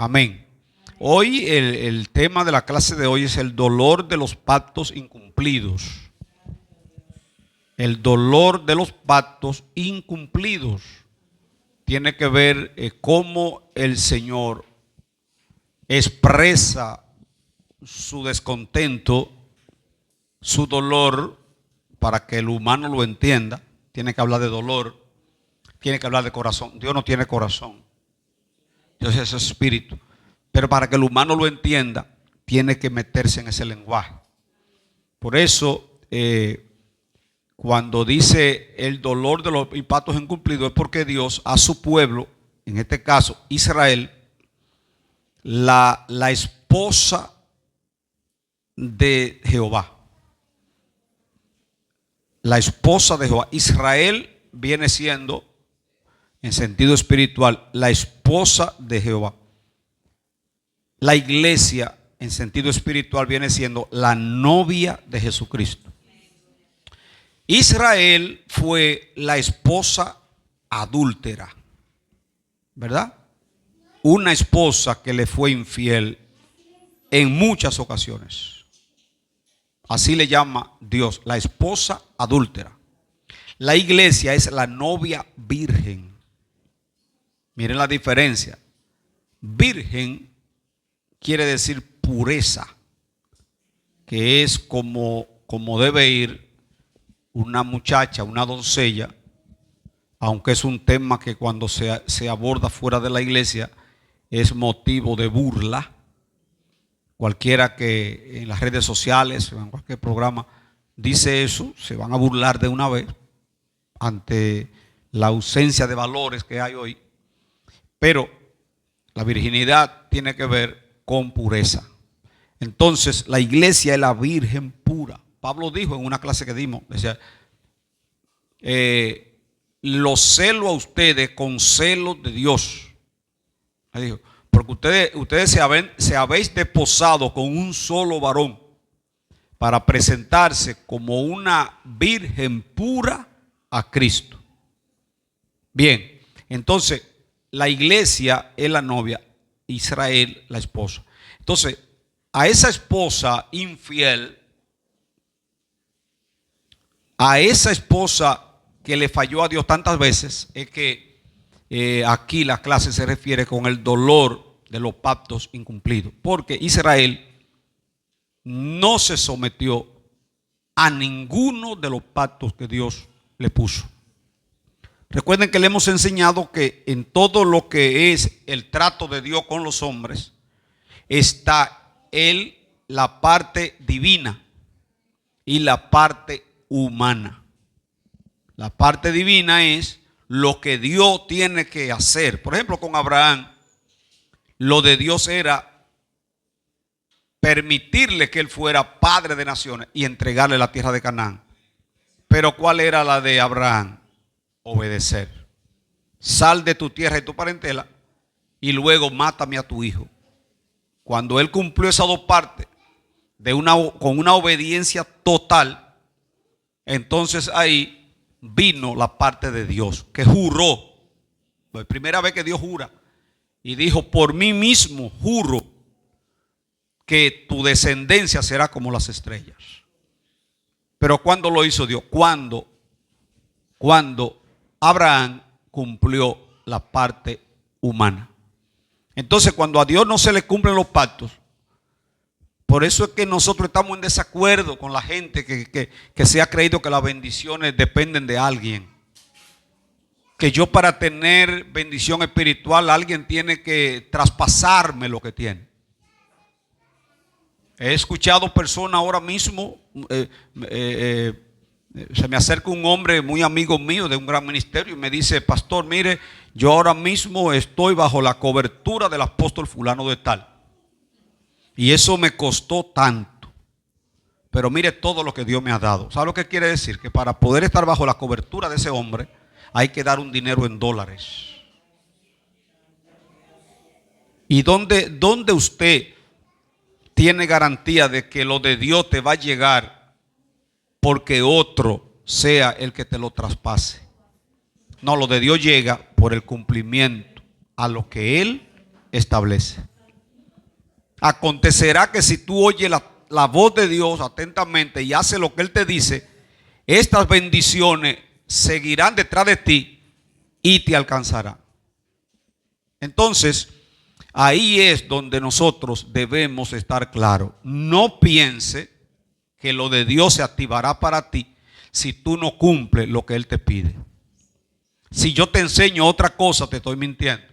Amén. Hoy el tema de la clase de hoy es el dolor de los pactos incumplidos. El dolor de los pactos incumplidos tiene que ver cómo el Señor expresa su descontento, su dolor, para que el humano lo entienda. Tiene que hablar de dolor, tiene que hablar de corazón. Dios no tiene corazón, Dios es espíritu. Pero para que el humano lo entienda, tiene que meterse en ese lenguaje. Por eso, cuando dice el dolor de los pactos incumplidos, es porque Dios a su pueblo, en este caso Israel, la esposa de Jehová. La esposa de Jehová. Israel viene siendo, en sentido espiritual, la esposa de Jehová. La iglesia, en sentido espiritual, viene siendo la novia de Jesucristo. Israel fue la esposa adúltera, ¿verdad? Una esposa que le fue infiel en muchas ocasiones. Así le llama Dios, la esposa adúltera. La iglesia es la novia virgen. Miren la diferencia. Virgen quiere decir pureza, que es como debe ir una muchacha, una doncella, aunque es un tema que cuando se aborda fuera de la iglesia es motivo de burla. Cualquiera que en las redes sociales o en cualquier programa dice eso, se van a burlar de una vez ante la ausencia de valores que hay hoy. Pero la virginidad tiene que ver con pureza. Entonces la iglesia es la virgen pura. Pablo dijo en una clase que dimos, decía, los celo a ustedes con celos de Dios. Me dijo, porque ustedes se habéis desposado con un solo varón para presentarse como una virgen pura a Cristo. Bien, entonces la iglesia es la novia, Israel la esposa. Entonces, a esa esposa infiel, a esa esposa que le falló a Dios tantas veces, es que aquí la clase se refiere con el dolor de los pactos incumplidos. Porque Israel no se sometió a ninguno de los pactos que Dios le puso. Recuerden que le hemos enseñado que en todo lo que es el trato de Dios con los hombres está la parte divina y la parte humana. La parte divina es lo que Dios tiene que hacer. Por ejemplo, con Abraham, lo de Dios era permitirle que él fuera padre de naciones y entregarle la tierra de Canaán. Pero ¿cuál era la de Abraham? Obedecer. Sal de tu tierra y tu parentela y luego mátame a tu hijo. Cuando él cumplió esas dos partes con una obediencia total, entonces ahí vino la parte de Dios que juró. La primera vez que Dios jura y dijo, por mí mismo juro que tu descendencia será como las estrellas. Pero ¿cuándo lo hizo Dios? Cuando Abraham cumplió la parte humana. Entonces, cuando a Dios no se le cumplen los pactos, por eso es que nosotros estamos en desacuerdo con la gente que se ha creído que las bendiciones dependen de alguien. Que yo, para tener bendición espiritual, alguien tiene que traspasarme lo que tiene. He escuchado personas ahora mismo, se me acerca un hombre muy amigo mío de un gran ministerio y me dice, pastor, mire, yo ahora mismo estoy bajo la cobertura del apóstol fulano de tal. Y eso me costó tanto. Pero mire todo lo que Dios me ha dado. ¿Sabe lo que quiere decir? Que para poder estar bajo la cobertura de ese hombre hay que dar un dinero en dólares. ¿Y dónde usted tiene garantía de que lo de Dios te va a llegar porque otro sea el que te lo traspase? No, lo de Dios llega por el cumplimiento a lo que Él establece. Acontecerá que si tú oyes la voz de Dios atentamente y haces lo que Él te dice, estas bendiciones seguirán detrás de ti y te alcanzarán. Entonces, ahí es donde nosotros debemos estar claros. No piense que lo de Dios se activará para ti si tú no cumples lo que Él te pide. Si yo te enseño otra cosa, te estoy mintiendo.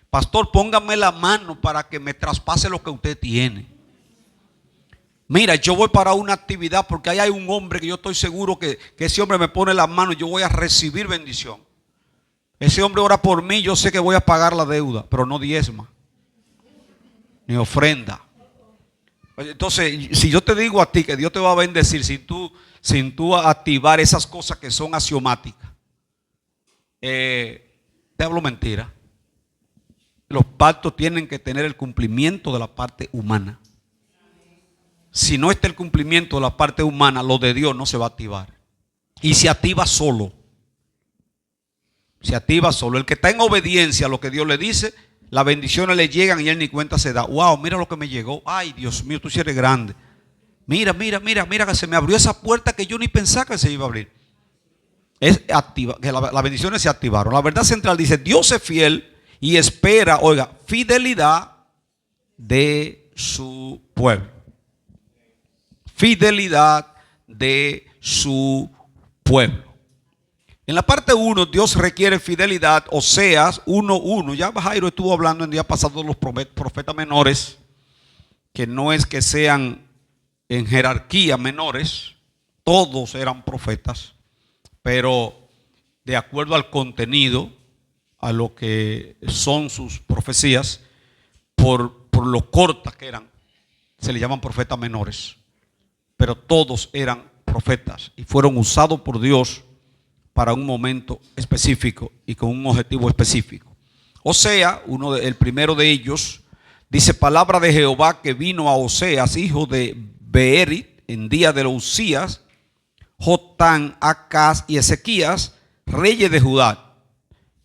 Pastor, póngame la mano para que me traspase lo que usted tiene. Mira, yo voy para una actividad porque ahí hay un hombre que yo estoy seguro que ese hombre me pone la mano y yo voy a recibir bendición. Ese hombre ora por mí, yo sé que voy a pagar la deuda, pero no diezma, ni ofrenda. Entonces, si yo te digo a ti que Dios te va a bendecir sin tú activar esas cosas que son axiomáticas, te hablo mentira. Los pactos tienen que tener el cumplimiento de la parte humana. Si no está el cumplimiento de la parte humana, lo de Dios no se va a activar. Y se activa solo. Se activa solo. El que está en obediencia a lo que Dios le dice, las bendiciones le llegan y él ni cuenta se da. Wow, mira lo que me llegó. Ay, Dios mío, tú sí eres grande. Mira que se me abrió esa puerta que yo ni pensaba que se iba a abrir. Es activa, que las bendiciones se activaron. La verdad central dice: Dios es fiel y espera, oiga, fidelidad de su pueblo. Fidelidad de su pueblo. En la parte 1, Dios requiere fidelidad. Oseas 1:1. Ya Jairo estuvo hablando en día pasado de los profetas menores, que no es que sean en jerarquía menores, todos eran profetas, pero de acuerdo al contenido, a lo que son sus profecías, por lo cortas que eran, se le llaman profetas menores. Pero todos eran profetas y fueron usados por Dios para un momento específico y con un objetivo específico. Osea, el primero de ellos, dice: palabra de Jehová que vino a Oseas, hijo de Beeri, en día de Usías, Jotán, Acaz y Ezequías, reyes de Judá,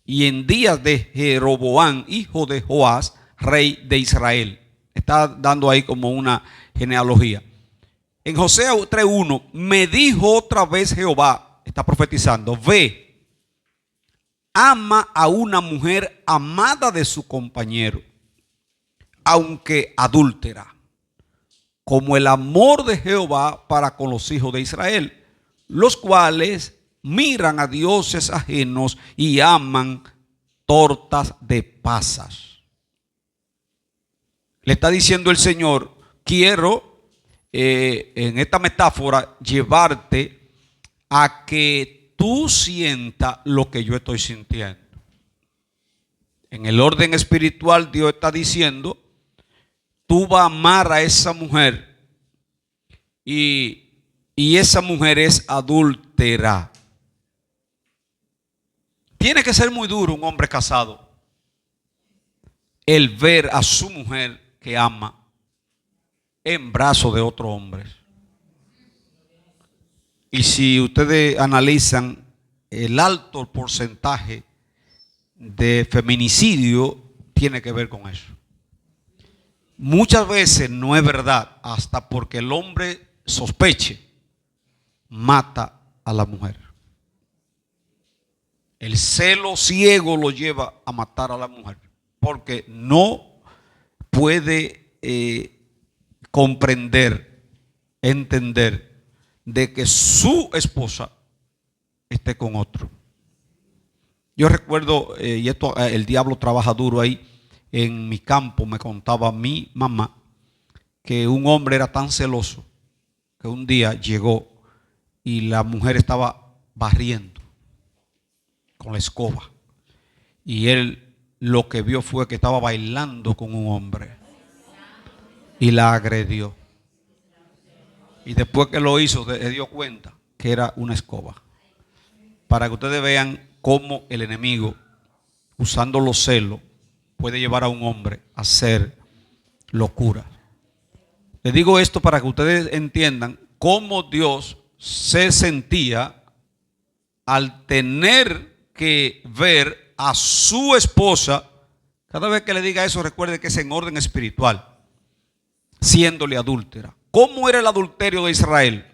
y en días de Jeroboam, hijo de Joás, rey de Israel. Está dando ahí como una genealogía. En José 3:1, me dijo otra vez Jehová, está profetizando: ve, ama a una mujer amada de su compañero, aunque adúltera, como el amor de Jehová para con los hijos de Israel, los cuales miran a dioses ajenos y aman tortas de pasas. Le está diciendo el Señor: quiero en esta metáfora llevarte a que tú sientas lo que yo estoy sintiendo. En el orden espiritual, Dios está diciendo: tú vas a amar a esa mujer y esa mujer es adúltera. Tiene que ser muy duro un hombre casado el ver a su mujer que ama en brazos de otro hombre. Y si ustedes analizan el alto porcentaje de feminicidio, tiene que ver con eso. Muchas veces no es verdad, hasta porque el hombre sospeche, mata a la mujer. El celo ciego lo lleva a matar a la mujer, porque no puede comprender, entender de que su esposa esté con otro. Yo recuerdo, y esto el diablo trabaja duro ahí, en mi campo me contaba mi mamá que un hombre era tan celoso que un día llegó y la mujer estaba barriendo con la escoba y él lo que vio fue que estaba bailando con un hombre y la agredió. Y después que lo hizo, se dio cuenta que era una escoba. Para que ustedes vean cómo el enemigo, usando los celos, puede llevar a un hombre a hacer locura. Les digo esto para que ustedes entiendan cómo Dios se sentía al tener que ver a su esposa. Cada vez que le diga eso, recuerde que es en orden espiritual. siéndole adúltera. ¿Cómo era el adulterio de Israel?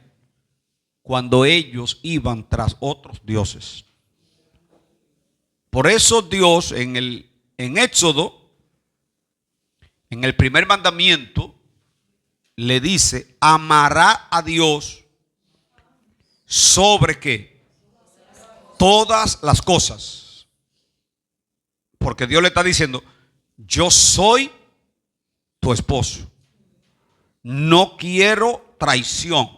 Cuando ellos iban tras otros dioses. Por eso Dios en Éxodo, en el primer mandamiento, le dice: amará a Dios sobre ¿qué? Todas las cosas. Porque Dios le está diciendo: yo soy tu esposo. No quiero traición.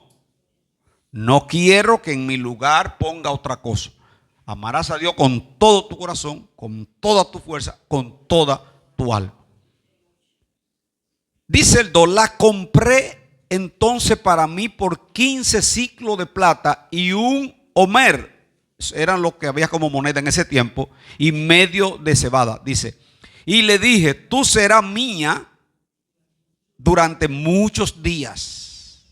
No quiero que en mi lugar ponga otra cosa. Amarás a Dios con todo tu corazón, con toda tu fuerza, con toda tu alma. Dice el 2: la compré entonces para mí por 15 siclos de plata y un homer. Eran lo que había como moneda en ese tiempo, y medio de cebada. Dice: y le dije: tú serás mía durante muchos días.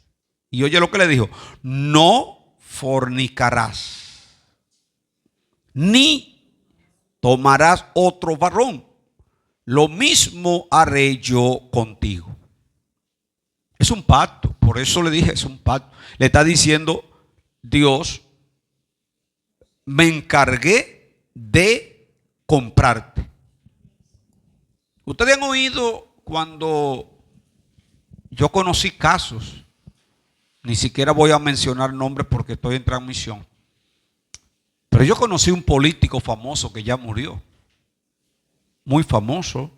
Y oye lo que le dijo: no fornicarás, ni tomarás otro varón. Lo mismo haré yo contigo. Es un pacto. Por eso le dije, es un pacto. Le está diciendo Dios: me encargué de comprarte. Ustedes han oído cuando yo conocí casos, ni siquiera voy a mencionar nombres porque estoy en transmisión, pero yo conocí un político famoso que ya murió, muy famoso,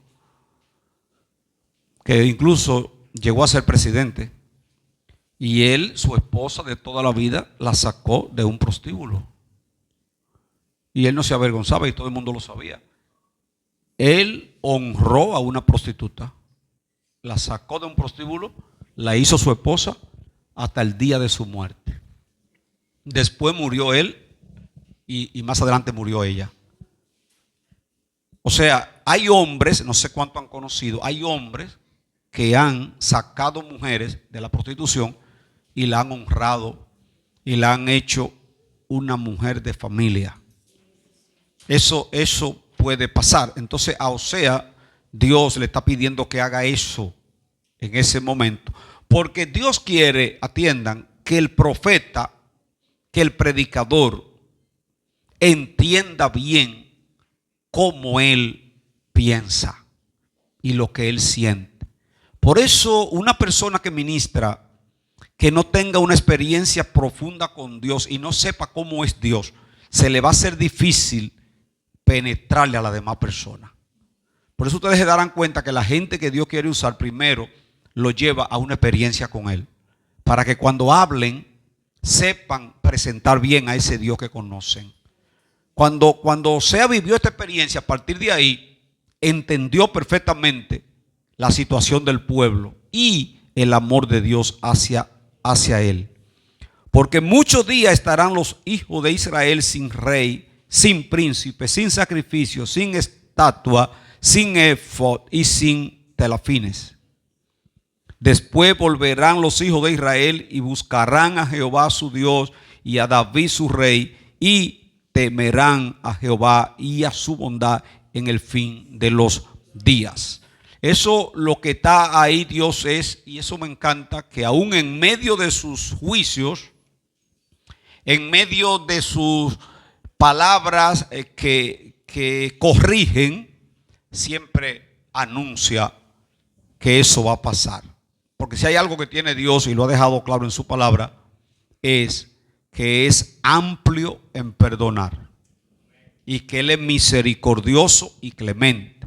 que incluso llegó a ser presidente, y él, su esposa de toda la vida, la sacó de un prostíbulo, y él no se avergonzaba y todo el mundo lo sabía. Él honró a una prostituta, la sacó de un prostíbulo, la hizo su esposa hasta el día de su muerte. Después murió él y más adelante murió ella. O sea, hay hombres, no sé cuánto han conocido, hay hombres que han sacado mujeres de la prostitución y la han honrado y la han hecho una mujer de familia. Eso puede pasar. Entonces a Osea Dios le está pidiendo que haga eso en ese momento, porque Dios quiere, atiendan, que el profeta, que el predicador entienda bien cómo él piensa y lo que él siente. Por eso una persona que ministra, que no tenga una experiencia profunda con Dios y no sepa cómo es Dios, se le va a hacer difícil penetrarle a la demás persona. Por eso ustedes se darán cuenta que la gente que Dios quiere usar primero lo lleva a una experiencia con Él, para que cuando hablen sepan presentar bien a ese Dios que conocen. Cuando Osea vivió esta experiencia, a partir de ahí entendió perfectamente la situación del pueblo y el amor de Dios hacia él. Porque muchos días estarán los hijos de Israel sin rey, sin príncipe, sin sacrificio, sin estatua, sin efod y sin telafines. Después volverán los hijos de Israel y buscarán a Jehová su Dios y a David su rey, y temerán a Jehová y a su bondad en el fin de los días. Eso lo que está ahí Dios es, y eso me encanta, que aún en medio de sus juicios, en medio de sus palabras que corrigen, siempre anuncia que eso va a pasar. Porque si hay algo que tiene Dios, y lo ha dejado claro en su palabra, es que es amplio en perdonar y que Él es misericordioso y clemente,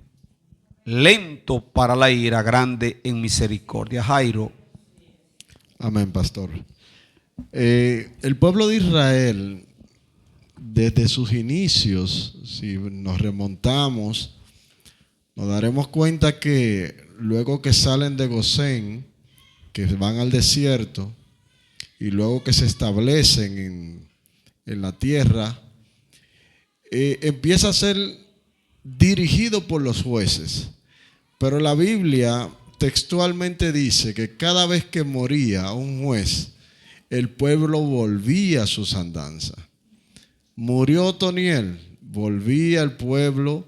lento para la ira, grande en misericordia. Jairo. Amén, pastor. El pueblo de Israel, desde sus inicios, si nos remontamos, nos daremos cuenta que luego que salen de Gosén, que van al desierto, y luego que se establecen en la tierra, empieza a ser dirigido por los jueces. Pero la Biblia textualmente dice que cada vez que moría un juez, el pueblo volvía a sus andanzas. Murió Otoniel, volvía el pueblo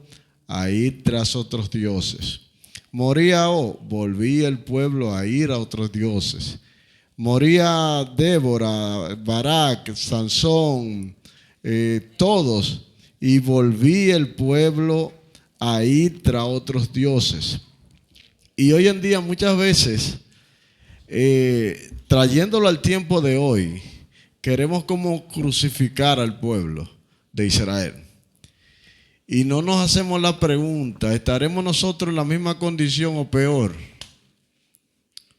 a ir tras otros dioses. Moría O, volvía el pueblo a ir a otros dioses. Moría Débora, Barak, Sansón, todos, y volvía el pueblo a ir tras otros dioses. Y hoy en día muchas veces, trayéndolo al tiempo de hoy, queremos como crucificar al pueblo de Israel. Y no nos hacemos la pregunta, ¿estaremos nosotros en la misma condición o peor?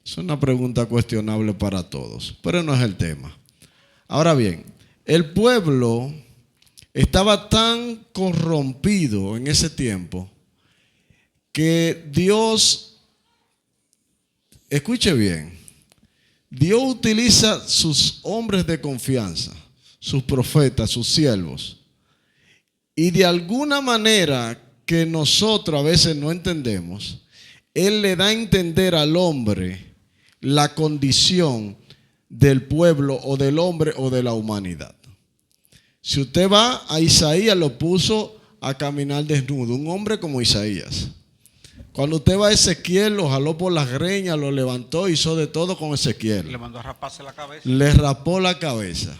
Es una pregunta cuestionable para todos, pero no es el tema. Ahora bien, el pueblo estaba tan corrompido en ese tiempo que Dios, escuche bien, Dios utiliza sus hombres de confianza, sus profetas, sus siervos, y de alguna manera que nosotros a veces no entendemos, Él le da a entender al hombre la condición del pueblo o del hombre o de la humanidad. Si usted va a Isaías, lo puso a caminar desnudo, un hombre como Isaías. Cuando usted va a Ezequiel, lo jaló por las greñas, lo levantó, hizo de todo con Ezequiel. Le mandó a raparse la cabeza. Le rapó la cabeza.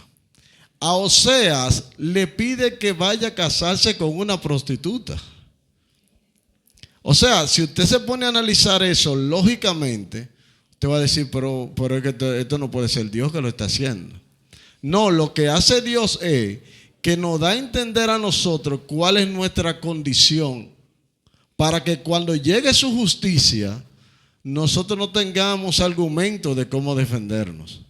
A Oseas le pide que vaya a casarse con una prostituta. O sea, si usted se pone a analizar eso lógicamente, usted va a decir, pero es que esto no puede ser Dios que lo está haciendo. No, lo que hace Dios es que nos da a entender a nosotros cuál es nuestra condición, para que cuando llegue su justicia, nosotros no tengamos argumentos de cómo defendernos.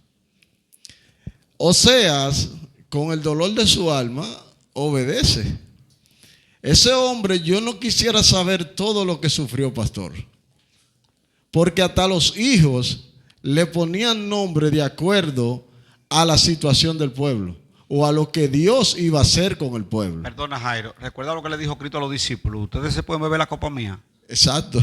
Oseas, con el dolor de su alma, obedece. Ese hombre, yo no quisiera saber todo lo que sufrió, pastor, porque hasta los hijos le ponían nombre de acuerdo a la situación del pueblo o a lo que Dios iba a hacer con el pueblo. Perdona, Jairo, recuerda lo que le dijo Cristo a los discípulos: ustedes se pueden beber la copa mía. Exacto.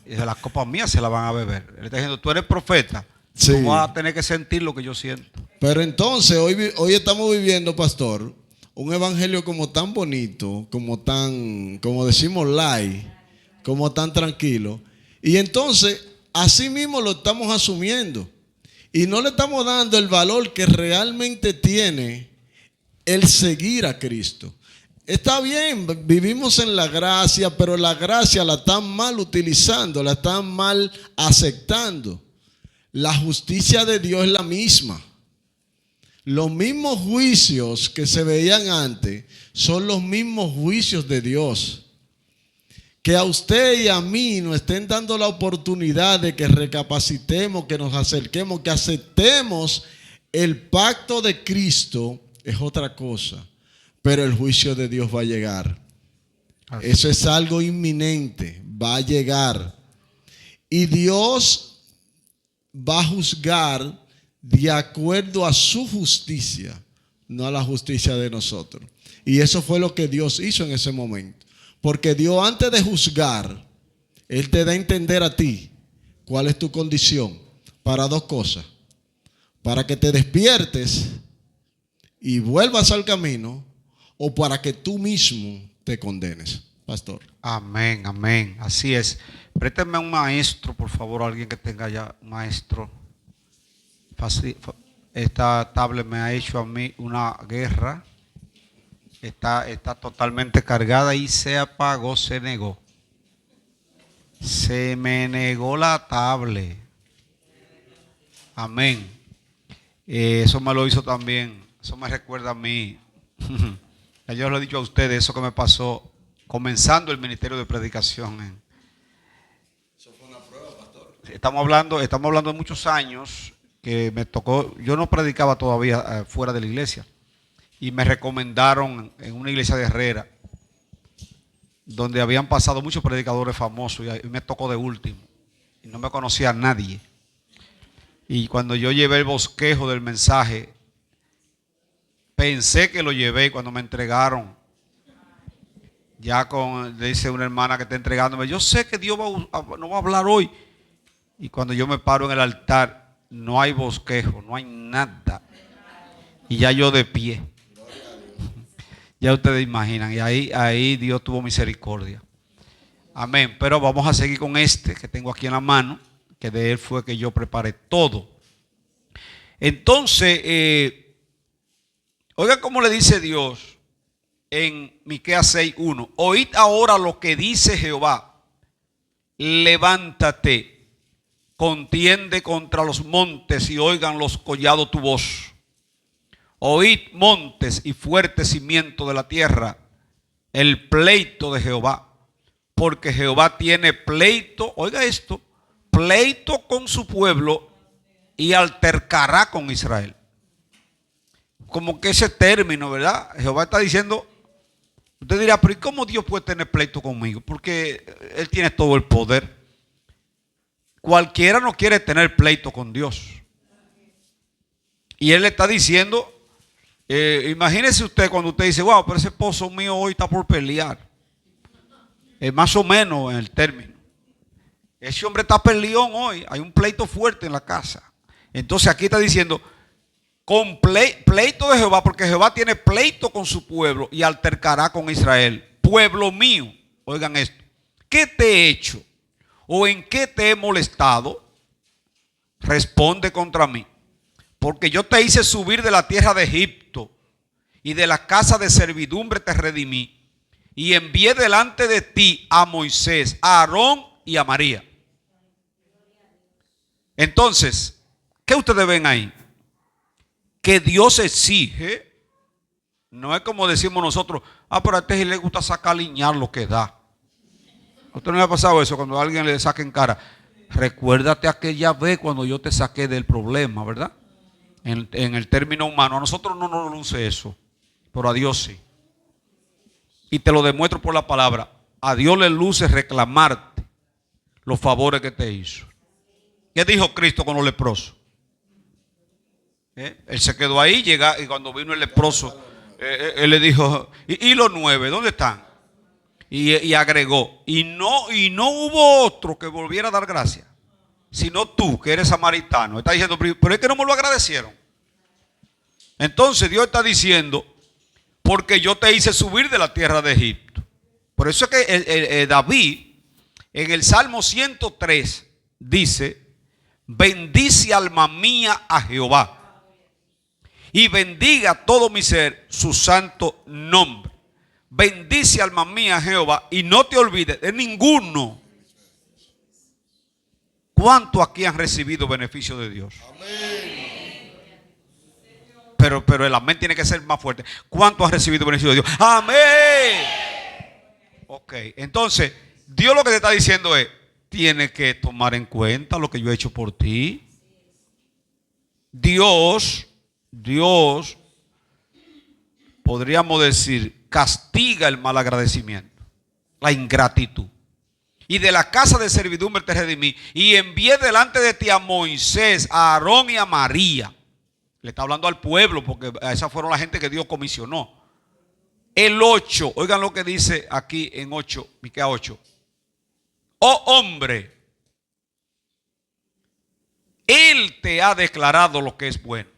Y de la copa mía se la van a beber. Él está diciendo, tú eres profeta, Sí. tú vas a tener que sentir lo que yo siento. Pero entonces hoy estamos viviendo, pastor, un evangelio como tan bonito, como decimos light, como tan tranquilo. Y entonces, así mismo lo estamos asumiendo. Y no le estamos dando el valor que realmente tiene el seguir a Cristo. Está bien, vivimos en la gracia, pero la gracia la están mal utilizando, la están mal aceptando. La justicia de Dios es la misma. Los mismos juicios que se veían antes son los mismos juicios de Dios. Que a usted y a mí nos estén dando la oportunidad de que recapacitemos, que nos acerquemos, que aceptemos el pacto de Cristo es otra cosa. Pero el juicio de Dios va a llegar. Eso es algo inminente, va a llegar. Y Dios va a juzgar de acuerdo a su justicia, no a la justicia de nosotros. Y eso fue lo que Dios hizo en ese momento. Porque Dios, antes de juzgar, Él te da a entender a ti cuál es tu condición para dos cosas: para que te despiertes y vuelvas al camino, o para que tú mismo te condenes, pastor. Amén, amén. Así es. Présteme un maestro, por favor, alguien que tenga ya un maestro. Esta tablet me ha hecho a mí una guerra. Está totalmente cargada y se apagó, se negó. Se me negó la tablet. Amén. Eso me lo hizo también. Eso me recuerda a mí. Yo lo he dicho a ustedes, eso que me pasó comenzando el ministerio de predicación. Eso fue una prueba, pastor. Estamos hablando de muchos años que me tocó. Yo no predicaba todavía fuera de la iglesia. Y me recomendaron en una iglesia de Herrera, donde habían pasado muchos predicadores famosos, y me tocó de último. Y no me conocía a nadie. Y cuando yo llevé el bosquejo del mensaje, pensé que lo llevé, y cuando me entregaron, ya le dice una hermana que está entregándome, yo sé que Dios no va a hablar hoy. Y cuando yo me paro en el altar, no hay bosquejo, no hay nada. Y ya yo de pie. Ya ustedes imaginan, y ahí Dios tuvo misericordia. Amén. Pero vamos a seguir con este que tengo aquí en la mano, que de él fue que yo preparé todo. Entonces, oiga cómo le dice Dios en Miqueas 6:1. Oíd ahora lo que dice Jehová. Levántate, contiende contra los montes y oigan los collados tu voz. Oíd montes y fuerte cimiento de la tierra, el pleito de Jehová. Porque Jehová tiene pleito, oiga esto, pleito con su pueblo y altercará con Israel. Como que ese término, ¿verdad? Jehová está diciendo, usted dirá, pero ¿y cómo Dios puede tener pleito conmigo? Porque Él tiene todo el poder. Cualquiera no quiere tener pleito con Dios. Y Él le está diciendo, imagínese usted cuando usted dice, wow, pero ese esposo mío hoy está por pelear. Más o menos en el término. Ese hombre está peleón hoy. Hay un pleito fuerte en la casa. Entonces aquí está diciendo, con pleito de Jehová, porque Jehová tiene pleito con su pueblo y altercará con Israel. Pueblo mío, oigan esto, ¿qué te he hecho? ¿O en qué te he molestado? Responde contra mí. Porque yo te hice subir de la tierra de Egipto y de la casa de servidumbre te redimí. Y envié delante de ti a Moisés, a Aarón y a María. Entonces, ¿qué ustedes ven ahí? Que Dios exige. No es como decimos nosotros, pero a este le gusta sacar liñar lo que da. ¿A usted no le ha pasado eso cuando a alguien le saca en cara? Recuérdate aquella vez cuando yo te saqué del problema, ¿verdad? En el término humano, a nosotros no nos luce eso, pero a Dios sí. Y te lo demuestro por la palabra. A Dios le luce reclamarte los favores que te hizo. ¿Qué dijo Cristo con los leprosos? Él se quedó ahí, y cuando vino el leproso, él le dijo, ¿y los 9? ¿Dónde están? Y agregó, y no hubo otro que volviera a dar gracias, sino tú, que eres samaritano. Está diciendo, pero es que no me lo agradecieron. Entonces Dios está diciendo, porque yo te hice subir de la tierra de Egipto. Por eso es que David, en el Salmo 103, dice, bendice alma mía a Jehová, y bendiga todo mi ser su santo nombre. Bendice alma mía a Jehová, y no te olvides de ninguno. ¿Cuántos aquí han recibido beneficio de Dios? Amén. Pero el amén tiene que ser más fuerte. ¿Cuánto has recibido beneficio de Dios? Amén. Ok, entonces Dios lo que te está diciendo es, tienes que tomar en cuenta lo que yo he hecho por ti. Dios, podríamos decir, castiga el mal agradecimiento, la ingratitud. Y de la casa de servidumbre te redimí y envié delante de ti a Moisés, a Aarón y a María. Le está hablando al pueblo porque esas fueron la gente que Dios comisionó. El 8, oigan lo que dice aquí en 8, Miqueas 8. Oh hombre, Él te ha declarado lo que es bueno.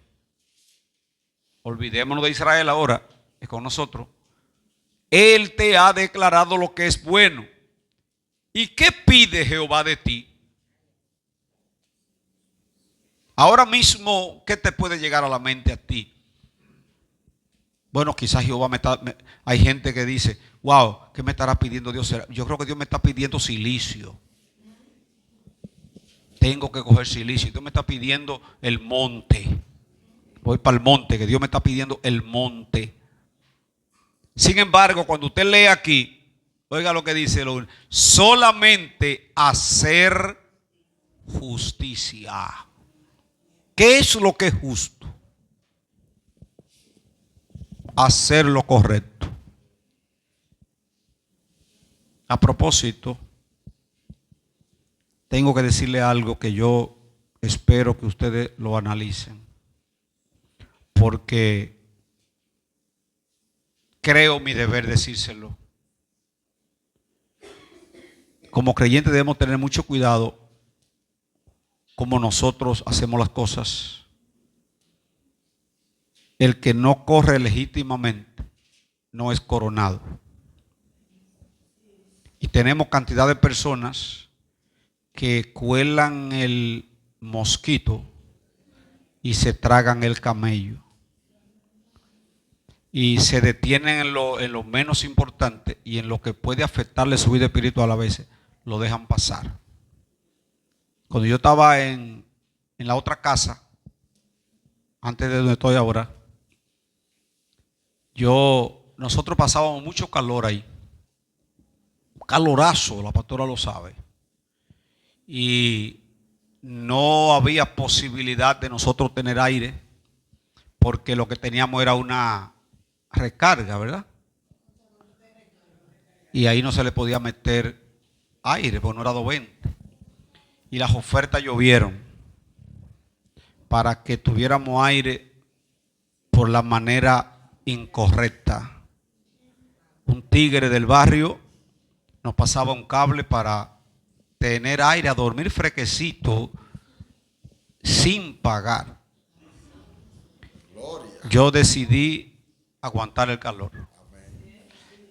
Olvidémonos de Israel ahora, es con nosotros. Él te ha declarado lo que es bueno. ¿Y qué pide Jehová de ti? Ahora mismo, ¿qué te puede llegar a la mente a ti? Bueno, quizás Jehová hay gente que dice, wow, ¿qué me estará pidiendo Dios? Yo creo que Dios me está pidiendo silicio. Tengo que coger silicio. Dios me está pidiendo el monte. Voy para el monte, que Dios me está pidiendo el monte. Sin embargo, cuando usted lee aquí, oiga lo que dice, solamente hacer justicia. ¿Qué es lo que es justo? Hacer lo correcto. A propósito, tengo que decirle algo que yo espero que ustedes lo analicen, porque creo mi deber decírselo. Como creyentes debemos tener mucho cuidado como nosotros hacemos las cosas. El que no corre legítimamente no es coronado. Y tenemos cantidad de personas que cuelan el mosquito y se tragan el camello. Y se detienen en lo menos importante y en lo que puede afectarle su vida espiritual a veces, lo dejan pasar. Cuando yo estaba en la otra casa, antes de donde estoy ahora, nosotros pasábamos mucho calor ahí. Calorazo, la pastora lo sabe. Y no había posibilidad de nosotros tener aire, porque lo que teníamos era una recarga, ¿verdad? Y ahí no se le podía meter aire, porque no era 220. Y las ofertas llovieron para que tuviéramos aire por la manera incorrecta. Un tigre del barrio nos pasaba un cable para tener aire, a dormir fresquecito sin pagar. Yo decidí aguantar el calor.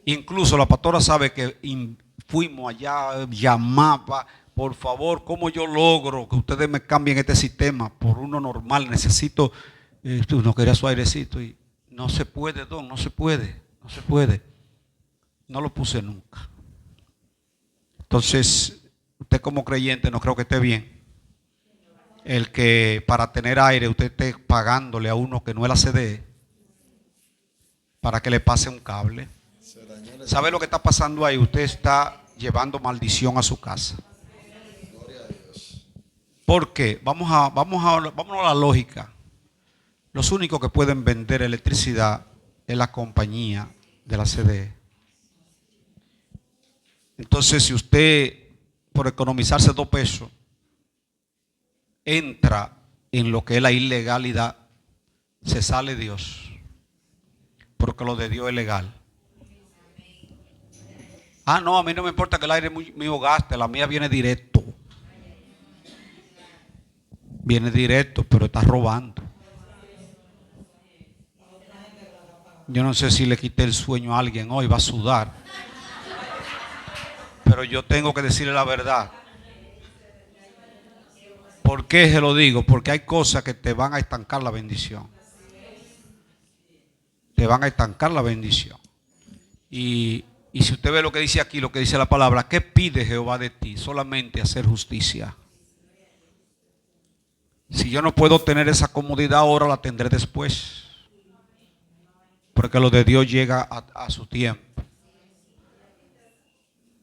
Incluso la pastora sabe que fuimos allá, llamaba, por favor, ¿cómo yo logro que ustedes me cambien este sistema por uno normal? Necesito, no quería su airecito y no se puede, don, no se puede. No lo puse nunca. Entonces, usted como creyente no creo que esté bien el que para tener aire usted esté pagándole a uno que no es la CDE para que le pase un cable. ¿Sabe lo que está pasando ahí? Usted está llevando maldición a su casa. ¿Por qué? Vámonos a la lógica. Los únicos que pueden vender electricidad es la compañía de la CDE. Entonces, si usted, por economizarse 2 pesos, entra en lo que es la ilegalidad, se sale Dios, porque lo de Dios es legal. Ah, no, a mí no me importa que el aire mío gaste, la mía viene directo. Viene directo, pero está robando. Yo no sé si le quité el sueño a alguien hoy, va a sudar. Pero yo tengo que decirle la verdad. ¿Por qué se lo digo? Porque hay cosas que te van a estancar la bendición. Te van a estancar la bendición. Y si usted ve lo que dice aquí, lo que dice la palabra, ¿qué pide Jehová de ti? Solamente hacer justicia. Si yo no puedo tener esa comodidad ahora, la tendré después. Porque lo de Dios llega a su tiempo.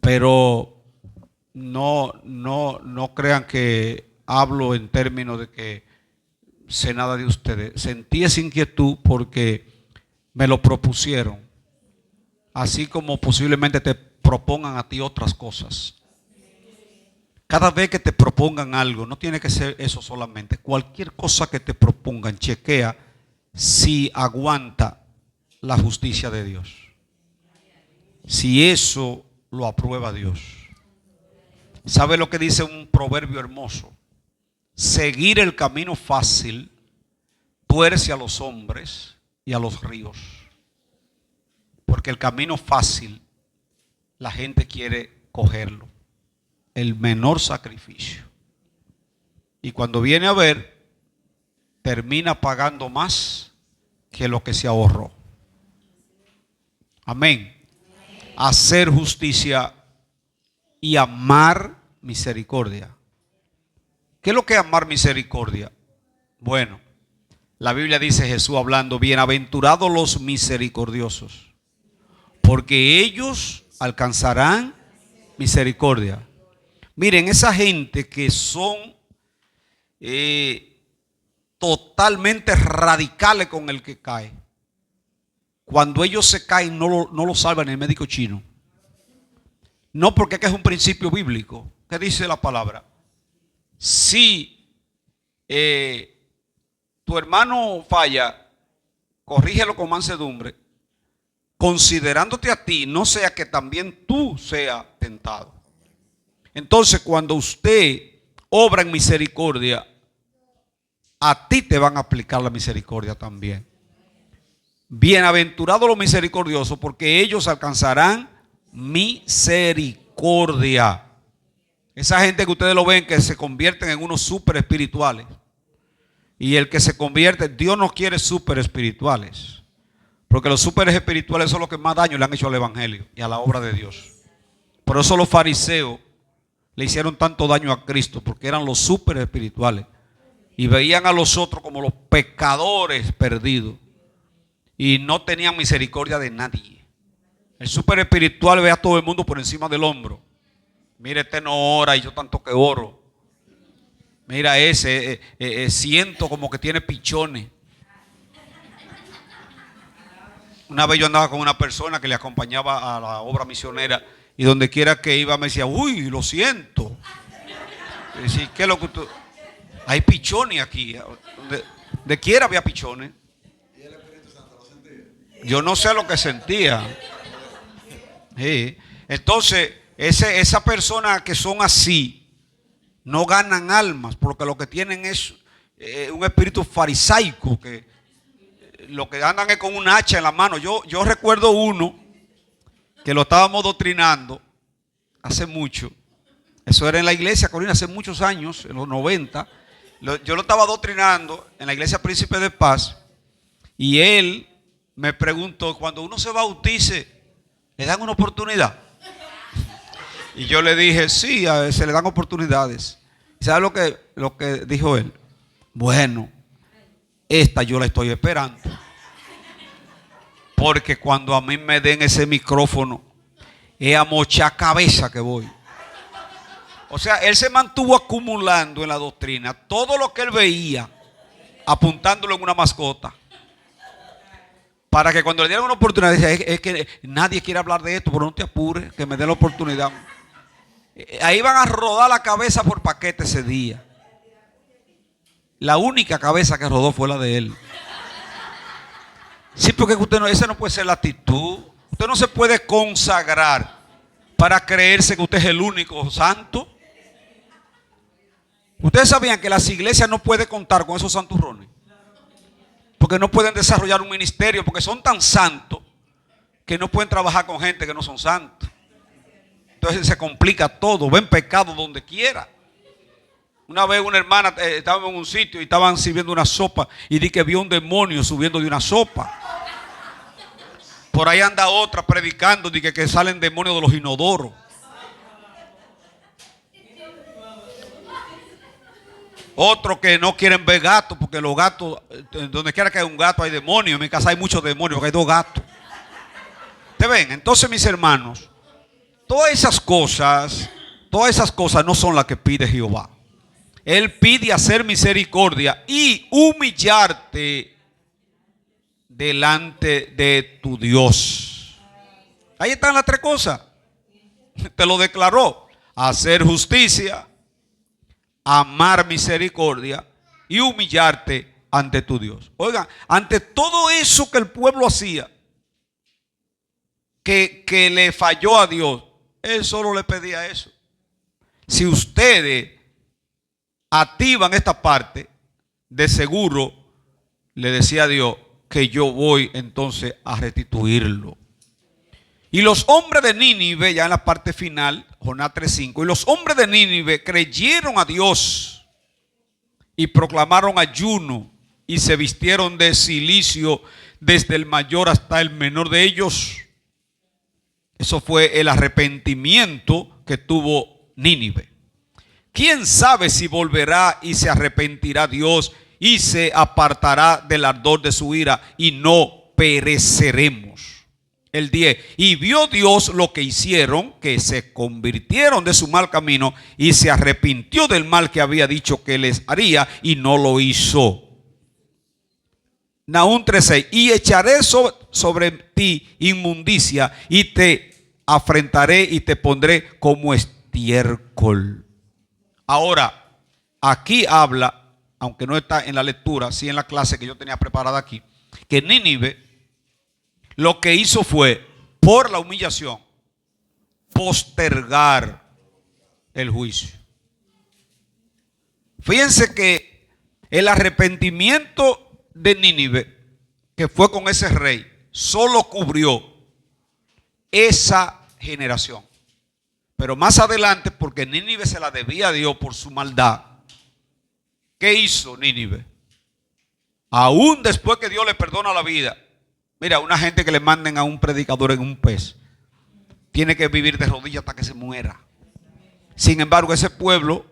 Pero no crean que hablo en términos de que sé nada de ustedes. Sentí esa inquietud porque me lo propusieron. Así como posiblemente te propongan a ti otras cosas. Cada vez que te propongan algo, no tiene que ser eso solamente. Cualquier cosa que te propongan, chequea si aguanta la justicia de Dios. Si eso lo aprueba Dios. ¿Sabe lo que dice un proverbio hermoso? Seguir el camino fácil tuerce a los hombres y a los ríos. Porque el camino fácil la gente quiere cogerlo. El menor sacrificio. Y cuando viene a ver, termina pagando más que lo que se ahorró. Amén. Hacer justicia y amar misericordia. ¿Qué es lo que es amar misericordia? Bueno, la Biblia dice, Jesús hablando, bienaventurados los misericordiosos, porque ellos alcanzarán misericordia. Miren, esa gente que son totalmente radicales con el que cae, cuando ellos se caen no lo salvan el médico chino. No, porque es un principio bíblico. ¿Qué dice la palabra? Si tu hermano falla, corrígelo con mansedumbre, considerándote a ti, no sea que también tú seas tentado. Entonces, cuando usted obra en misericordia, a ti te van a aplicar la misericordia también. Bienaventurados los misericordiosos, porque ellos alcanzarán misericordia. misericordia. Esa gente que ustedes lo ven que se convierten en unos súper espirituales. Y el que se convierte, Dios no quiere súper espirituales. Porque los súper espirituales son los que más daño le han hecho al evangelio y a la obra de Dios. Por eso los fariseos le hicieron tanto daño a Cristo, porque eran los súper espirituales. Y veían a los otros como los pecadores perdidos. Y no tenían misericordia de nadie. El súper espiritual ve a todo el mundo por encima del hombro. Mira, este no ora y yo tanto que oro. Mira ese, siento como que tiene pichones. Una vez yo andaba con una persona que le acompañaba a la obra misionera y donde quiera que iba me decía, uy, lo siento. Y decía, ¿qué es lo que tú? Hay pichones aquí. De quiera había pichones. ¿Y el Espíritu Santo lo sentía? Yo no sé lo que sentía. Sí. Entonces, esa persona que son así no ganan almas, porque lo que tienen es un espíritu farisaico, que lo que andan es con un hacha en la mano. Yo recuerdo uno que lo estábamos doctrinando hace mucho. Eso era en la iglesia Corina hace muchos años, en los 90. Yo lo estaba doctrinando en la iglesia Príncipe de Paz. Y él me preguntó, cuando uno se bautice, ¿le dan una oportunidad? Y yo le dije, sí, se le dan oportunidades. ¿Y sabe lo que dijo él? Bueno, esta yo la estoy esperando. Porque cuando a mí me den ese micrófono, es a mochar cabeza que voy. O sea, él se mantuvo acumulando en la doctrina todo lo que él veía, apuntándolo en una mascota. Para que cuando le dieran una oportunidad, decía, es que nadie quiere hablar de esto, pero no te apures, que me den la oportunidad. Ahí van a rodar la cabeza por paquete ese día. La única cabeza que rodó fue la de él. Sí, porque esa no puede ser la actitud. Usted no se puede consagrar para creerse que usted es el único santo. Ustedes sabían que las iglesias no pueden contar con esos santurrones, porque no pueden desarrollar un ministerio, porque son tan santos que no pueden trabajar con gente que no son santos. Entonces se complica todo, ven pecado donde quiera. Una vez una hermana estaba en un sitio y estaban sirviendo una sopa y di que vio un demonio subiendo de una sopa. Por ahí anda otra predicando di que salen demonios de los inodoros. Otros que no quieren ver gatos porque los gatos, donde quiera que haya un gato hay demonios. En mi casa hay muchos demonios porque hay 2 gatos. ¿Te ven? Entonces, mis hermanos, todas esas cosas no son las que pide Jehová. Él pide hacer misericordia y humillarte delante de tu Dios. Ahí están las 3 cosas. Te lo declaró. Hacer justicia, amar misericordia y humillarte ante tu Dios. Oigan, ante todo eso que el pueblo hacía, que le falló a Dios, él solo le pedía eso. Si ustedes activan esta parte, de seguro le decía a Dios que yo voy entonces a restituirlo. Y los hombres de Nínive, ya en la parte final, Jonás 3:5, y los hombres de Nínive creyeron a Dios y proclamaron ayuno y se vistieron de cilicio desde el mayor hasta el menor de ellos. Eso fue el arrepentimiento que tuvo Nínive. ¿Quién sabe si volverá y se arrepentirá Dios y se apartará del ardor de su ira y no pereceremos? El 10. Y vio Dios lo que hicieron, que se convirtieron de su mal camino y se arrepintió del mal que había dicho que les haría y no lo hizo. Nahum 3:6. Y echaré sobre ti inmundicia y te afrentaré y te pondré como estiércol. Ahora, aquí habla, aunque no está en la lectura, sí en la clase que yo tenía preparada aquí, que Nínive lo que hizo fue, por la humillación, postergar el juicio. Fíjense que el arrepentimiento de Nínive, que fue con ese rey, solo cubrió esa generación. Pero más adelante, porque Nínive se la debía a Dios por su maldad, ¿qué hizo Nínive? Aún después que Dios le perdona la vida. Mira, una gente que le manden a un predicador en un pez, tiene que vivir de rodillas hasta que se muera. Sin embargo, ese pueblo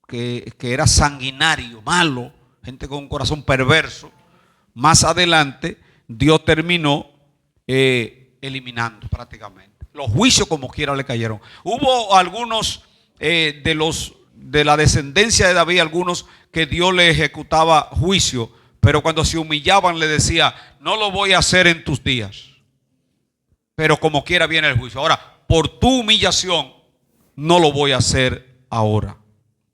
que era sanguinario, malo, gente con un corazón perverso, más adelante Dios terminó eliminando prácticamente. Los juicios como quiera le cayeron. Hubo algunos de la descendencia de David, algunos que Dios le ejecutaba juicio, pero cuando se humillaban le decía, no lo voy a hacer en tus días. Pero como quiera viene el juicio. Ahora, por tu humillación, no lo voy a hacer ahora.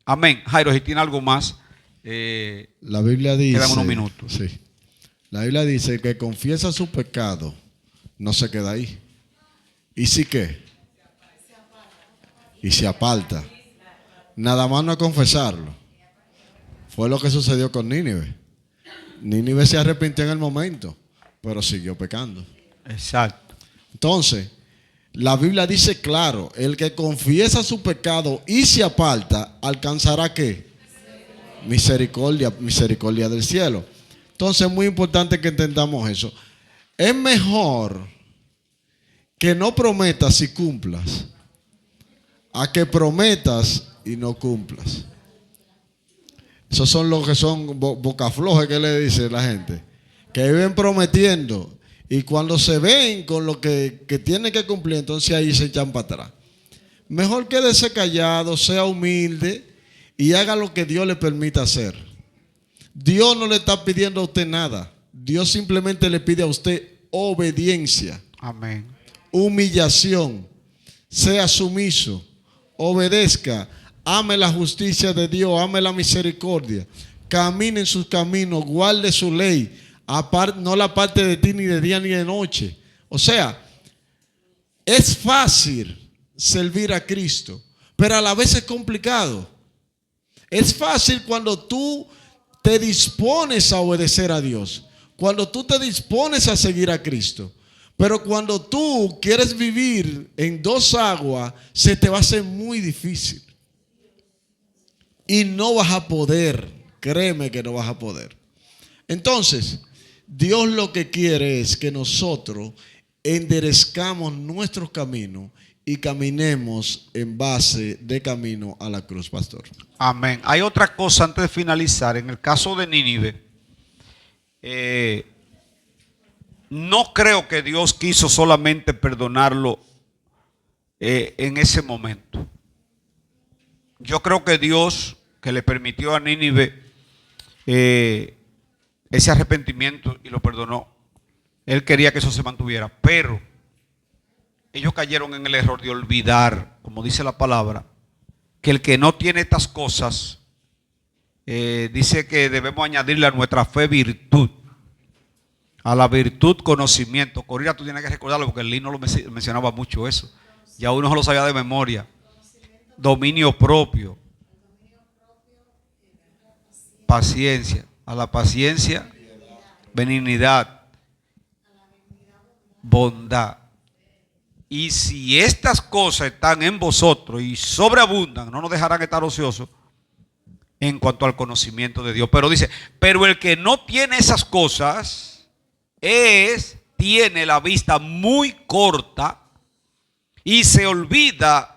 Amén. Jairo, si tiene algo más, la Biblia dice, quedan unos minutos. Sí. La Biblia dice que confiesa su pecado, no se queda ahí. ¿Y si qué? Y se aparta. Nada más no es confesarlo. Fue lo que sucedió con Nínive. Nínive se arrepintió en el momento, pero siguió pecando. Exacto. Entonces, la Biblia dice claro, el que confiesa su pecado y se aparta, alcanzará ¿qué? Misericordia, misericordia del cielo. Entonces es muy importante que entendamos eso. Es mejor que no prometas y cumplas, a que prometas y no cumplas. Esos son los que son boca floja que le dice la gente, que viven prometiendo y cuando se ven con lo que tienen que cumplir, entonces ahí se echan para atrás. Mejor quédese callado, sea humilde y haga lo que Dios le permita hacer. Dios no le está pidiendo a usted nada. Dios simplemente le pide a usted obediencia. Amén. Humillación. Sea sumiso. Obedezca. Ame la justicia de Dios. Ame la misericordia. Camine en sus caminos. Guarde su ley. No la parte de ti ni de día ni de noche. O sea, es fácil servir a Cristo, pero a la vez es complicado. Es fácil cuando tú te dispones a obedecer a Dios, cuando tú te dispones a seguir a Cristo. Pero cuando tú quieres vivir en dos aguas, se te va a hacer muy difícil. Y no vas a poder, créeme que no vas a poder. Entonces, Dios lo que quiere es que nosotros enderezcamos nuestros caminos y caminemos en base de camino a la cruz, pastor. Amén. Hay otra cosa antes de finalizar. En el caso de Nínive, no creo que Dios quiso solamente perdonarlo en ese momento. Yo creo que Dios, que le permitió a Nínive ese arrepentimiento y lo perdonó, Él quería que eso se mantuviera, pero ellos cayeron en el error de olvidar, como dice la palabra, que el que no tiene estas cosas, dice que debemos añadirle a nuestra fe virtud, a la virtud conocimiento. Corina, tú tienes que recordarlo porque el Lino lo mencionaba mucho eso, ya uno lo sabía de memoria. Dominio propio, paciencia, a la paciencia, benignidad, bondad. Y si estas cosas están en vosotros y sobreabundan, no nos dejarán estar ociosos en cuanto al conocimiento de Dios. Pero dice, pero el que no tiene esas cosas tiene la vista muy corta y se olvida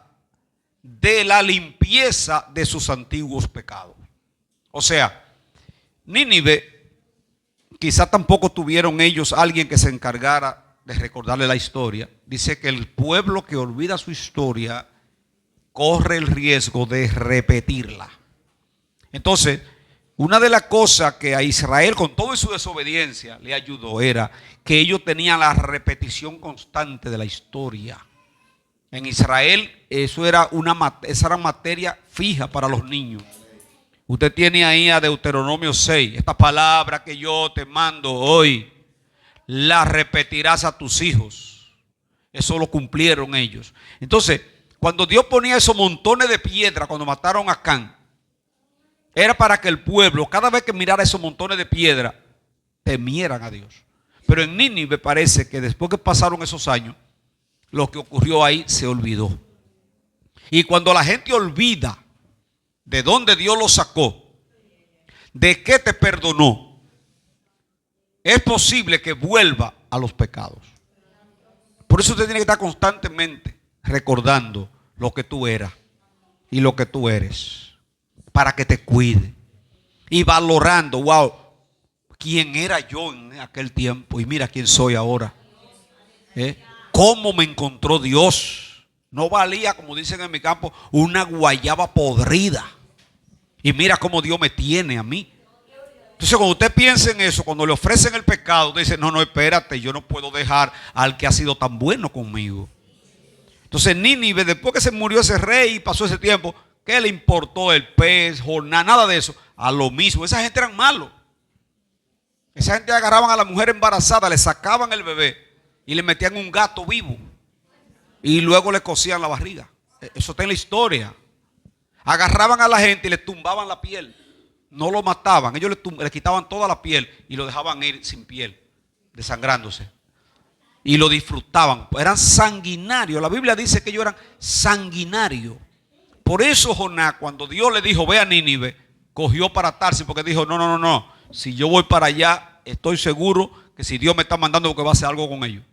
de la limpieza de sus antiguos pecados. O sea, Nínive, quizá tampoco tuvieron ellos alguien que se encargara de recordarle la historia. Dice que el pueblo que olvida su historia corre el riesgo de repetirla. Entonces, una de las cosas que a Israel, con toda su desobediencia, le ayudó era que ellos tenían la repetición constante de la historia. En Israel esa era materia fija para los niños. Usted tiene ahí a Deuteronomio 6, esta palabra que yo te mando hoy, la repetirás a tus hijos. Eso lo cumplieron ellos. Entonces, cuando Dios ponía esos montones de piedra cuando mataron a Acán, era para que el pueblo, cada vez que mirara esos montones de piedra, temieran a Dios. Pero en Nínive parece que después que pasaron esos años, lo que ocurrió ahí se olvidó. Y cuando la gente olvida de dónde Dios lo sacó, de qué te perdonó, es posible que vuelva a los pecados. Por eso usted tiene que estar constantemente recordando lo que tú eras y lo que tú eres, para que te cuide. Y valorando, wow, quién era yo en aquel tiempo y mira quién soy ahora. Cómo me encontró Dios. No valía, como dicen en mi campo, una guayaba podrida. Y mira cómo Dios me tiene a mí. Entonces cuando usted piensa en eso, cuando le ofrecen el pecado, usted dice, no, espérate, yo no puedo dejar al que ha sido tan bueno conmigo. Entonces Nínive, después que se murió ese rey y pasó ese tiempo, ¿qué le importó el pez, jornada, nada de eso? A lo mismo, esa gente eran malos. Esa gente agarraban a la mujer embarazada, le sacaban el bebé y le metían un gato vivo. Y luego le cosían la barriga. Eso está en la historia. Agarraban a la gente y le tumbaban la piel. No lo mataban, ellos le quitaban toda la piel y lo dejaban ir sin piel, desangrándose. Y lo disfrutaban, eran sanguinarios. La Biblia dice que ellos eran sanguinarios. Por eso Jonás, cuando Dios le dijo, ve a Nínive, cogió para Tarsis, porque dijo, no. Si yo voy para allá, estoy seguro que si Dios me está mandando, porque va a hacer algo con ellos.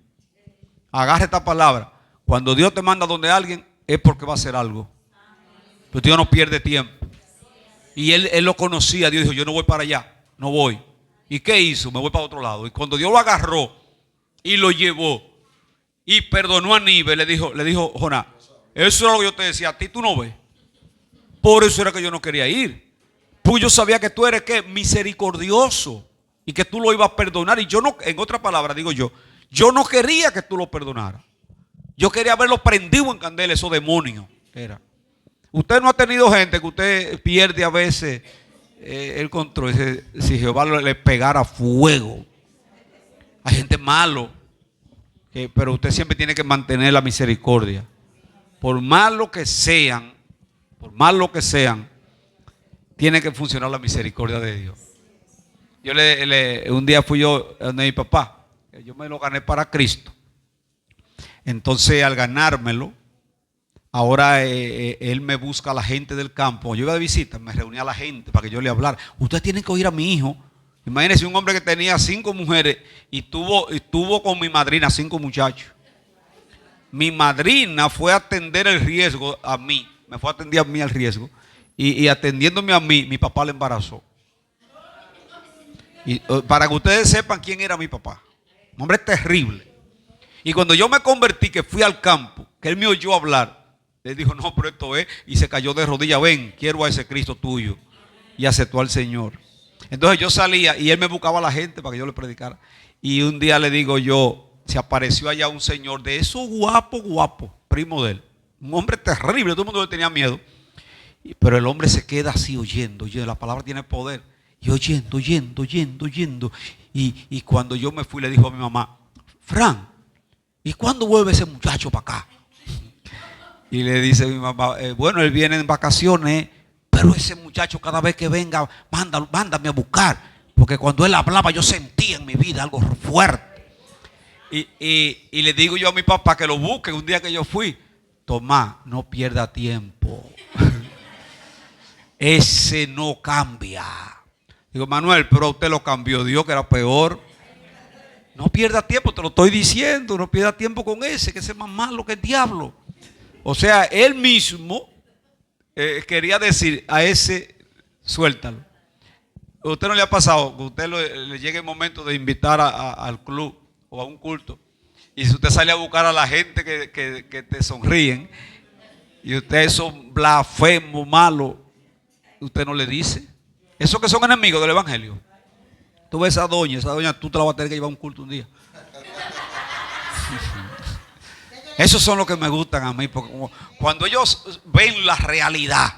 Agarre esta palabra. Cuando Dios te manda donde alguien, es porque va a hacer algo. Pero Dios no pierde tiempo. Y él lo conocía. Dios dijo, yo no voy para allá, no voy. ¿Y qué hizo? Me voy para otro lado. Y cuando Dios lo agarró y lo llevó y perdonó a Nínive, le dijo Jonás, eso es lo que yo te decía, a ti tú no ves. Por eso era que yo no quería ir. Pues yo sabía que tú eres ¿qué? Misericordioso y que tú lo ibas a perdonar. Y yo no, en otras palabras digo yo no quería que tú lo perdonaras. Yo quería verlo prendido en candela, esos demonios. Usted no ha tenido gente que usted pierde a veces el control. Si Jehová le pegara fuego. Hay gente malo, pero usted siempre tiene que mantener la misericordia. Por malo que sean, tiene que funcionar la misericordia de Dios. Un día fui yo donde mi papá. Yo me lo gané para Cristo. Entonces al ganármelo, ahora él me busca a la gente del campo. Yo iba de visita, me reunía a la gente para que yo le hablara. Ustedes tienen que oír a mi hijo. Imagínense un hombre que tenía 5 mujeres y tuvo con mi madrina 5 muchachos. Mi madrina fue a atender el riesgo a mí. Me fue a atender a mí al riesgo. Y atendiéndome a mí, mi papá le embarazó. Y para que ustedes sepan quién era mi papá. Un hombre terrible. Y cuando yo me convertí, que fui al campo, que él me oyó hablar, le dijo, no, pero esto es, y se cayó de rodillas, ven, quiero a ese Cristo tuyo. Y aceptó al Señor. Entonces yo salía y él me buscaba a la gente para que yo le predicara. Y un día le digo yo, se apareció allá un señor de esos guapo, primo de él. Un hombre terrible, todo el mundo le tenía miedo. Pero el hombre se queda así oyendo, la palabra tiene poder. Y oyendo. Y cuando yo me fui le dijo a mi mamá, Fran, ¿y cuándo vuelve ese muchacho para acá? Y le dice mi mamá, bueno, él viene en vacaciones, pero ese muchacho cada vez que venga, mándame a buscar. Porque cuando él hablaba yo sentía en mi vida algo fuerte. Y le digo yo a mi papá que lo busque un día que yo fui. Tomás, no pierda tiempo. Ese no cambia. Digo, Manuel, pero usted lo cambió Dios, que era peor. No pierda tiempo, te lo estoy diciendo. No pierda tiempo con ese, que ese es más malo que el diablo. O sea, él mismo quería decir a ese, suéltalo. ¿A usted no le ha pasado que a usted le llegue el momento de invitar al club o a un culto? Y si usted sale a buscar a la gente que te sonríen y ustedes son blasfemos, malos, usted no le dice. Esos que son enemigos del evangelio. Tú ves esa doña tú te la vas a tener que llevar a un culto un día. Esos son los que me gustan a mí, porque cuando ellos ven la realidad,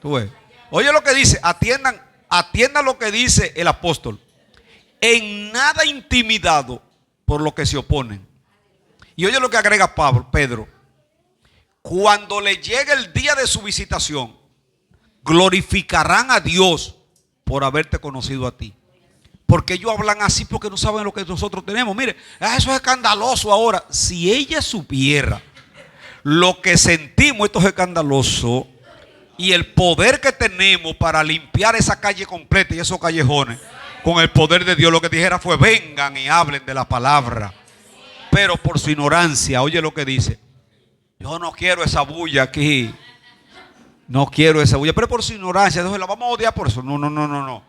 tú ves. Oye lo que dice, atiendan lo que dice el apóstol. En nada intimidado por lo que se oponen. Y oye lo que agrega Pedro. Cuando le llegue el día de su visitación, glorificarán a Dios por haberte conocido a ti. Porque ellos hablan así porque no saben lo que nosotros tenemos. Mire, eso es escandaloso ahora. Si ella supiera lo que sentimos, esto es escandaloso, y el poder que tenemos para limpiar esa calle completa y esos callejones, con el poder de Dios, lo que dijera fue: vengan y hablen de la palabra. Pero por su ignorancia, oye lo que dice: yo no quiero esa bulla aquí. No quiero esa bulla. Pero por su ignorancia, entonces la vamos a odiar por eso. No.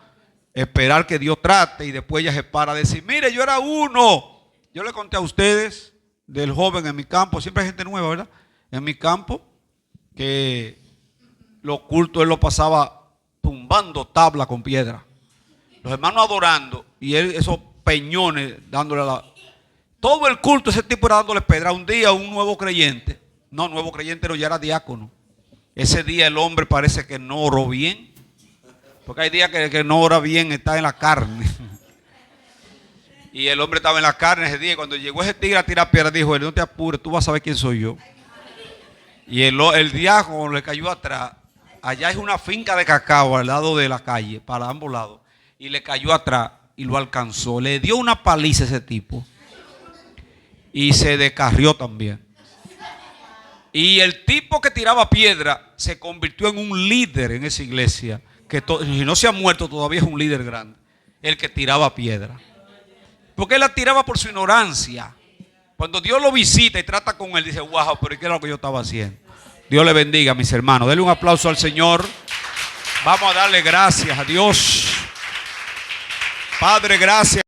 Esperar que Dios trate y después ella se para a decir: mire, yo era uno. Yo le conté a ustedes del joven en mi campo. Siempre hay gente nueva, ¿verdad? En mi campo, que los cultos él lo pasaba tumbando tabla con piedra. Los hermanos adorando y él esos peñones dándole todo el culto, ese tipo era dándole pedra. Un día un nuevo creyente, no, ya era diácono. Ese día el hombre parece que no oró bien, porque hay días que no ora bien, está en la carne. Y el hombre estaba en la carne ese día, y cuando llegó ese tigre a tirar piedra, dijo: no te apures, tú vas a saber quién soy yo. Y el diácono le cayó atrás. Allá es una finca de cacao al lado de la calle, para ambos lados. Y le cayó atrás y lo alcanzó. Le dio una paliza a ese tipo. Y se descarrió también. Y el tipo que tiraba piedra se convirtió en un líder en esa iglesia. Que si no se ha muerto, todavía es un líder grande. El que tiraba piedra. Porque él la tiraba por su ignorancia. Cuando Dios lo visita y trata con él, dice: wow, pero ¿qué era lo que yo estaba haciendo? Dios le bendiga, mis hermanos. Denle un aplauso al Señor. Vamos a darle gracias a Dios. Padre, gracias.